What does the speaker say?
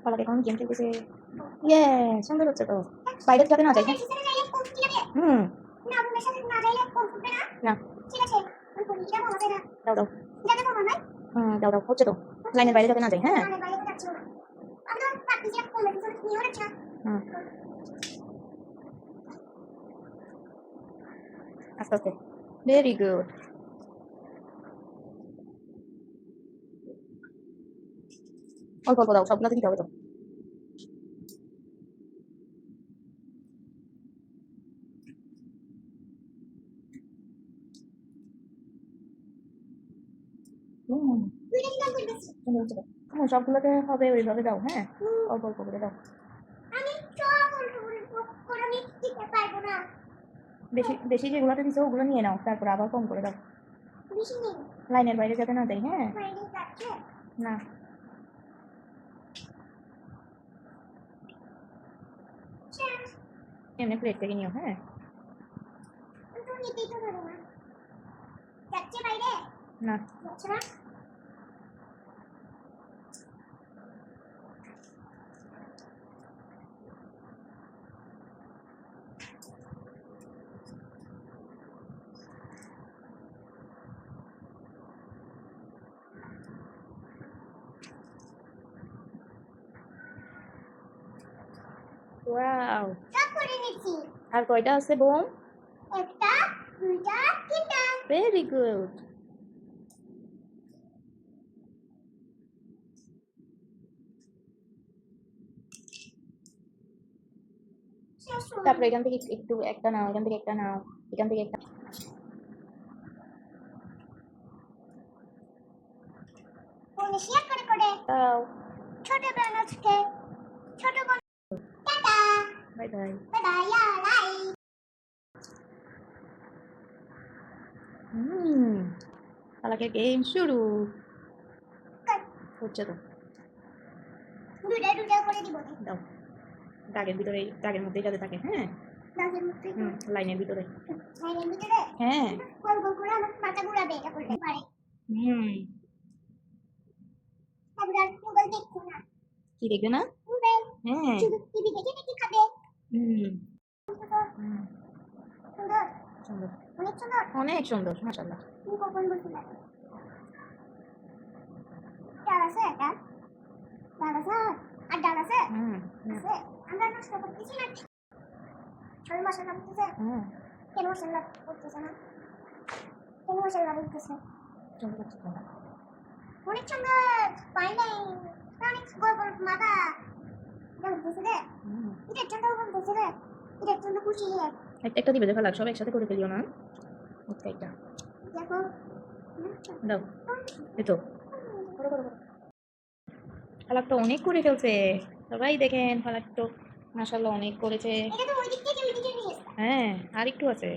ফলাকে এখন গেম খেলতেছে। ইয়ে, সুন্দর হচ্ছে তো। বাইরে যাতে না যাই। হুম, না দাও দাও। দাও দাও, হচ্ছে তো। লাইনের বাইরে যাতে না যাই। হ্যাঁ, আস্তে আস্তে। Very good. অল্প অল্প দাও, সবগুলো দিতে হবে তো। সুন্দর হচ্ছে তো। সবগুলোতে হবে ওইভাবে দাও। হ্যাঁ, অল্প অল্প করে দাও। বেশি বেশি যেগুলোতে দিছো ওগুলো নিয়ে নাও, তারপর আবার কম করে দাও। লাইনের বাইরে যাতে না যাই। হ্যাঁ, না এমনি প্লেট থেকে নিও। হ্যাঁ, না ওয়াও, আর কয়টা আছে বোম? একটা, দুইটা, তিনটা। Very good. তারপরে এখান থেকে একটু একটা নাও, এখান থেকে একটা নাও, এখান থেকে একটা। দাও। ছোট বোন আজকে, ছোট বোন। Tata, bye bye, bye bye, bye. তালাকে গেম শুরু হচ্ছে তো। দুইটা দুইটা করে দিব। দাও, দাগের ভিতরে, দাগের মধ্যেই যাতে থাকে। হ্যাঁ, দাগের মধ্যে। লাইনের ভিতরে। লাইনের ভিতরে। হ্যাঁ, গোল গোল করে আমার মাথা ঘুরাবে, এটা করতে পারে। তারপর আর মোবাইল দেখবো না। কি দেখবে না? মোবাইল। হ্যাঁ, শুধু টিভি দেখে দেখে খাবে। সুন্দর সুন্দর, অনেক সুন্দর, অনেক সুন্দর, মাশাআল্লাহ। তুমি কখন বলছিলে? ডাল আছে, ডাল ডাল আছে, আর ডাল আছে। আছে। আমরা নষ্ট করতেছি না। সবাই মশলা করতেছে। কেন মশলা করতেছে না? কেন মশলা করতেছে? অনেক সুন্দর, পাইলে অনেক গোল গোল মাথা বলতেছে রে। এটা জন্য বলতেছে রে, এটা জন্য খুশি রে। একটা দিবে দেখা লাগ, সব একসাথে করে ফেলিও না। একটা দেখো, দাও। এই তো ফালাক তো অনেক করে ফেলছে। সবাই দেখেন, ফালাক তো মাশাআল্লাহ অনেক করেছে। হ্যাঁ, আর একটু আছে।